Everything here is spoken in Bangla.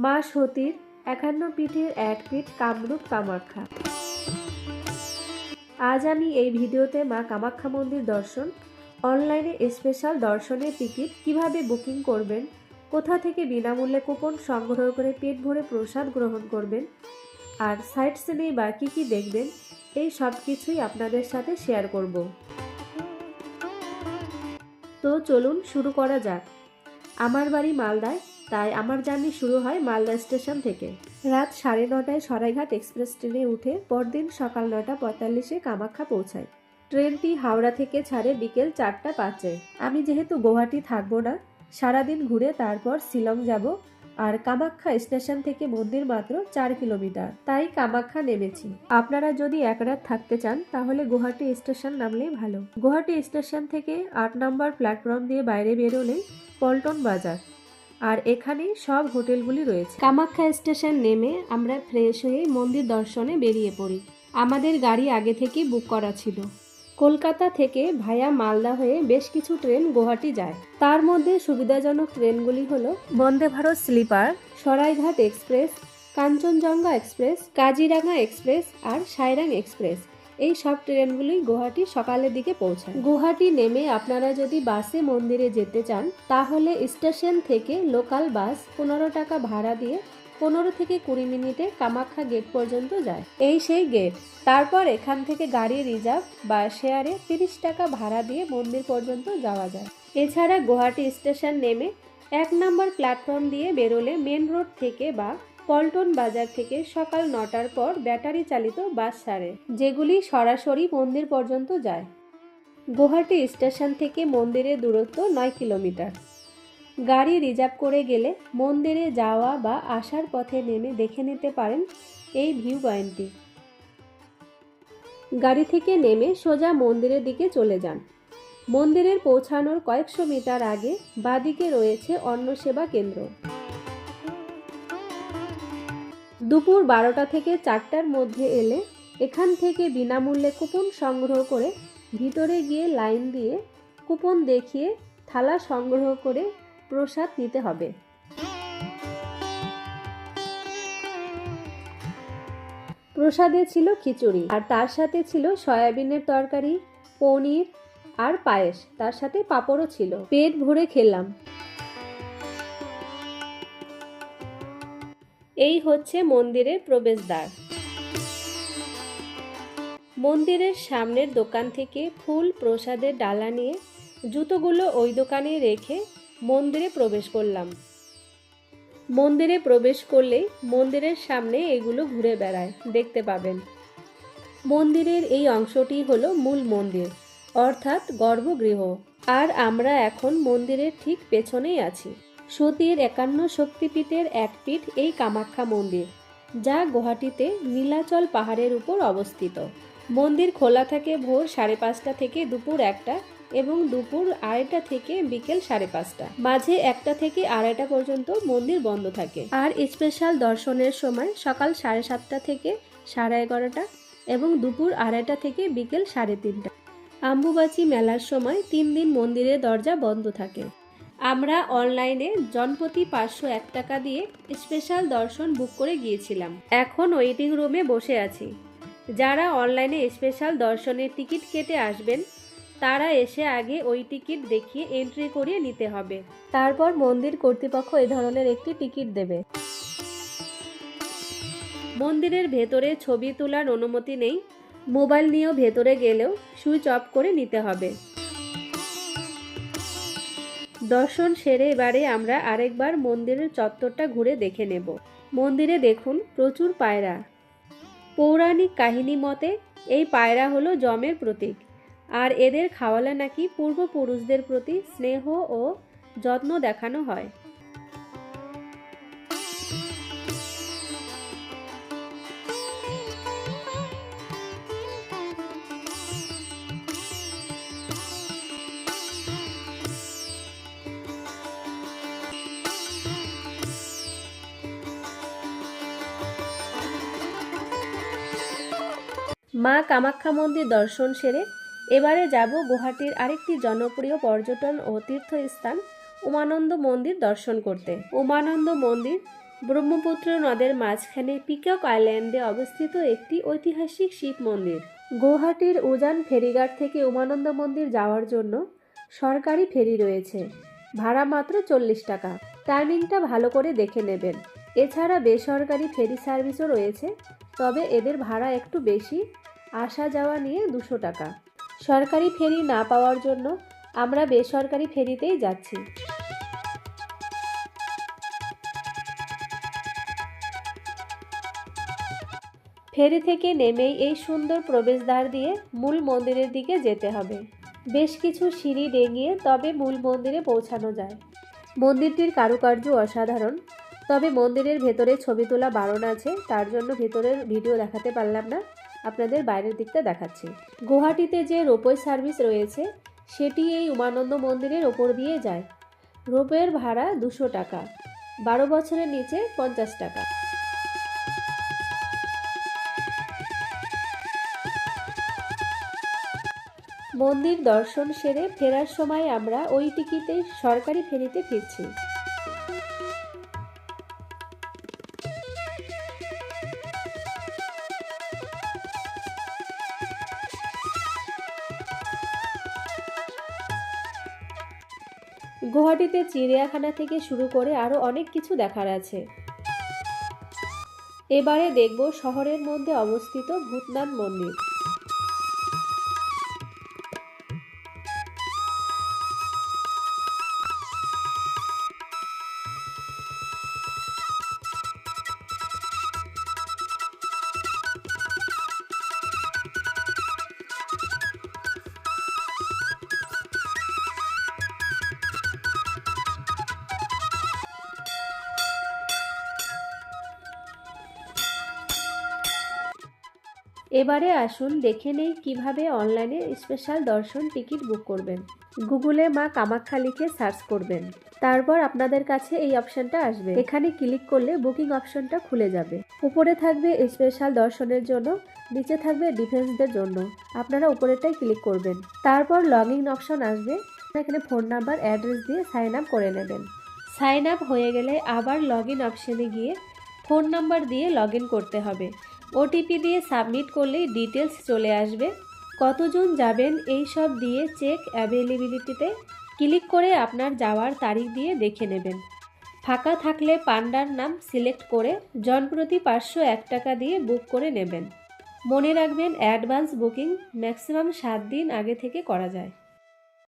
মা সতীর ৫১ পীঠের এক পীঠ কামরূপ কামাখ্যা। আজ আমি এই ভিডিওতে মা কামাখ্যা মন্দির দর্শন, অনলাইনে স্পেশাল দর্শনের টিকিট কিভাবে বুকিং করবেন, কোথা থেকে বিনামূল্যে কুপন সংগ্রহ করে পেট ভরে প্রসাদ গ্রহণ করবেন, আর সাইট সিনে বা কী কী দেখবেন, এই সব কিছুই আপনাদের সাথে শেয়ার করব। তো চলুন শুরু করা যাক। আমার বাড়ি মালদায়, তাই আমার জার্নি শুরু হয় মালদা স্টেশন থেকে। রাত ৯:৩০টায় সরাইঘাট এক্সপ্রেস ট্রেনে উঠে পরদিন সকাল ৯:৪৫-এ কামাখ্যা পৌঁছাই। ট্রেনটি হাওড়া থেকে ছাড়ে বিকেল ৪টা ৫-এ। আমি যেহেতু গুয়াহাটি থাকবো না, সারাদিন ঘুরে তারপর শিলং যাব, আর কামাখ্যা স্টেশন থেকে মন্দির মাত্র ৪ কিলোমিটার, তাই কামাখ্যা নেমেছি। আপনারা যদি এক রাত থাকতে চান তাহলে গুয়াহাটি স্টেশন নামলেই ভালো। গুয়াহাটি স্টেশন থেকে ৮ নম্বর প্ল্যাটফর্ম দিয়ে বাইরে বেরোলেই পল্টন বাজার, আর এখানেই সব হোটেলগুলি রয়েছে। কামাখ্যা স্টেশন নেমে আমরা ফ্রেশ হয়ে মন্দির দর্শনে বেরিয়ে পড়ি। আমাদের গাড়ি আগে থেকেই বুক করা ছিল। কলকাতা থেকে ভায়া মালদা হয়ে বেশ কিছু ট্রেন গুয়াহাটি যায়। তার মধ্যে সুবিধাজনক ট্রেনগুলি হলো Vande Bharat sleeper, Saraighat express, Kanchenjunga express, Kaziranga express আর সাইরাং এক্সপ্রেস। এই সব ট্রেনগুলি গুয়াহাটি সকালের দিকে পৌঁছায়। গুয়াহাটি নেমে আপনারা যদি বাসে মন্দিরে যেতে চান তাহলে স্টেশন থেকে লোকাল বাস ১৫ টাকা ভাড়া দিয়ে ১৫ থেকে ২০ মিনিটে কামাখ্যা গেট পর্যন্ত যায়। এই সেই গেট। তারপর এখান থেকে গাড়ি রিজার্ভ বা শেয়ারে ৩০ টাকা ভাড়া দিয়ে মন্দির পর্যন্ত যাওয়া যায়। এছাড়া গুয়াহাটি স্টেশন নেমে ১ নম্বর প্ল্যাটফর্ম দিয়ে বেরোলে মেন রোড থেকে বা পল্টন বাজার থেকে সকাল ৯টার পর ব্যাটারি চালিত বাস ছাড়ে, যেগুলি সরাসরি মন্দির পর্যন্ত যায়। গুয়াহাটি স্টেশন থেকে মন্দিরের দূরত্ব ৯ কিলোমিটার। গাড়ি রিজার্ভ করে গেলে মন্দিরে যাওয়া বা আসার পথে নেমে দেখে নিতে পারেন এই ভিউ পয়েন্টটি। গাড়ি থেকে নেমে সোজা মন্দিরের দিকে চলে যান। মন্দিরের পৌঁছানোর কয়েকশো মিটার আগে বাঁদিকে রয়েছে অন্ন সেবা কেন্দ্র। দুপুর ১২টা থেকে ৪টার মধ্যে এলে এখান থেকে বিনামূল্যে কুপন সংগ্রহ করে ভিতরে গিয়ে লাইন দিয়ে কুপন দেখিয়ে থালা সংগ্রহ করে প্রসাদ নিতে হবে। প্রসাদে ছিল খিচুড়ি, আর তার সাথে ছিল সয়াবিনের তরকারি, পনির আর পায়েস, তার সাথে পাঁপড়ও ছিল। পেট ভরে খেলাম। এই হচ্ছে মন্দিরের প্রবেশদ্বার। মন্দিরের সামনের দোকান থেকে ফুল প্রসাদের ডালা নিয়ে জুতোগুলো ওই দোকানে রেখে মন্দিরে প্রবেশ করলাম। মন্দিরে প্রবেশ করলেই মন্দিরের সামনে এগুলো ঘুরে বেড়ায়, দেখতে পাবেন। মন্দিরের এই অংশটি হলো মূল মন্দির, অর্থাৎ গর্ভগৃহ। আর আমরা এখন মন্দিরের ঠিক পেছনেই আছি। সতীর ৫১ শক্তিপীঠের এক পীঠ এই কামাখ্যা মন্দির, যা গুয়াহাটিতে নীলাচল পাহাড়ের উপর অবস্থিত। মন্দির খোলা থাকে ভোর ৫:৩০ থেকে দুপুর ১টা এবং দুপুর ২:৩০ থেকে বিকেল ৫:৩০। মাঝে ১টা থেকে ২:৩০ পর্যন্ত মন্দির বন্ধ থাকে। আর স্পেশাল দর্শনের সময় সকাল ৭:৩০ থেকে ১১:৩০ এবং দুপুর ২:৩০ থেকে বিকেল ৩:৩০। আম্বুবাচী মেলার সময় ৩ দিন মন্দিরের দরজা বন্ধ থাকে। আমরা অনলাইনে জনপ্রতি ৫০১ টাকা দিয়ে স্পেশাল দর্শন বুক করে গিয়েছিলাম। এখন ওয়েটিং রুমে বসে আছি। যারা অনলাইনে স্পেশাল দর্শনের টিকিট কেটে আসবেন তারা এসে আগে ওই টিকিট দেখিয়ে এন্ট্রি করিয়ে নিতে হবে। তারপর মন্দির কর্তৃপক্ষ এই ধরনের একটি টিকিট দেবে। মন্দিরের ভেতরে ছবি তোলার অনুমতি নেই। মোবাইল নিয়েও ভেতরে গেলেও সুইচ অফ করে নিতে হবে। দর্শন সেরে এবারে আমরা আরেকবার মন্দিরের চত্বরটা ঘুরে দেখে নেব। মন্দিরে দেখুন প্রচুর পায়রা। পৌরাণিক কাহিনী মতে এই পায়রা হলো যমের প্রতীক, আর এদের খাওয়ালে নাকি পূর্বপুরুষদের প্রতি স্নেহ ও যত্ন দেখানো হয়। মা কামাখ্যা মন্দির দর্শন সেরে এবারে যাব গুয়াহাটির আরেকটি জনপ্রিয় পর্যটন ও তীর্থস্থান উমানন্দ মন্দির দর্শন করতে। উমানন্দ মন্দির ব্রহ্মপুত্র নদের মাঝখানে পিকক আইল্যান্ডে অবস্থিত একটি ঐতিহাসিক শিব মন্দির। গুয়াহাটির উজান ফেরিঘাট থেকে উমানন্দ মন্দির যাওয়ার জন্য সরকারি ফেরি রয়েছে, ভাড়া মাত্র 40 টাকা। টাইমিংটা ভালো করে দেখে নেবেন। এছাড়া বেসরকারি ফেরি সার্ভিসও রয়েছে, তবে এদের ভাড়া একটু বেশি, আসা যাওয়া নিয়ে 200 টাকা। সরকারি ফেরি না পাওয়ার জন্য আমরা বেসরকারি ফেরিতেই যাচ্ছি। ফেরি থেকে নেমেই এই সুন্দর প্রবেশদ্বার দিয়ে মূল মন্দিরের দিকে যেতে হবে। বেশ কিছু সিঁড়ি ডিঙিয়ে তবে মূল মন্দিরে পৌঁছানো যায়। মন্দিরটির কারুকার্য অসাধারণ, তবে মন্দিরের ভেতরে ছবি তোলা বারণ আছে, তার জন্য ভেতরের ভিডিও দেখাতে পারলাম না, আপনাদের বাইরের দিকটা দেখাচ্ছি। গুয়াহাটিতে যে রোপওয়ে সার্ভিস রয়েছে সেটি এই উমানন্দ মন্দিরের ওপর দিয়ে যায়। রোপওয়ের ভাড়া 200 টাকা, 12 বছরের নিচে 50 টাকা। মন্দির দর্শন সেরে ফেরার সময় আমরা ওই টিকিটেই সরকারি ফেরিতে ফিরছি। গুয়াহাটিতে চিড়িয়াখানা থেকে শুরু করে আরও অনেক কিছু দেখার আছে। এবারে দেখব শহরের মধ্যে অবস্থিত ভূতনাথ মন্দির। এবারে আসুন দেখে নেই কিভাবে অনলাইনে স্পেশাল দর্শন টিকিট বুক করবেন। গুগলে মা কামাখ্যা লিখে সার্চ করবেন, তারপর আপনাদের কাছে এই অপশনটা আসবে। এখানে ক্লিক করলে বুকিং অপশনটা খুলে যাবে। উপরে থাকবে স্পেশাল দর্শনের জন্য, নিচে থাকবে ডিফেন্সদের জন্য, আপনারা উপরেরটাই ক্লিক করবেন। তারপর লগ ইন অপশন আসবে, এখানে ফোন নাম্বার অ্যাড্রেস দিয়ে সাইন আপ করে নেবেন। সাইন আপ হয়ে গেলে আবার লগ ইন অপশনে গিয়ে ফোন নাম্বার দিয়ে লগ ইন করতে হবে। ওটিপি দিয়ে সাবমিট করলেই ডিটেলস চলে আসবে। কতজন যাবেন এই সব দিয়ে চেক অ্যাভেলেবিলিটিতে ক্লিক করে আপনার যাওয়ার তারিখ দিয়ে দেখে নেবেন। ফাঁকা থাকলে পান্ডার নাম সিলেক্ট করে জনপ্রতি 501 টাকা দিয়ে বুক করে নেবেন। মনে রাখবেন অ্যাডভান্স বুকিং ম্যাক্সিমাম 7 দিন আগে থেকে করা যায়।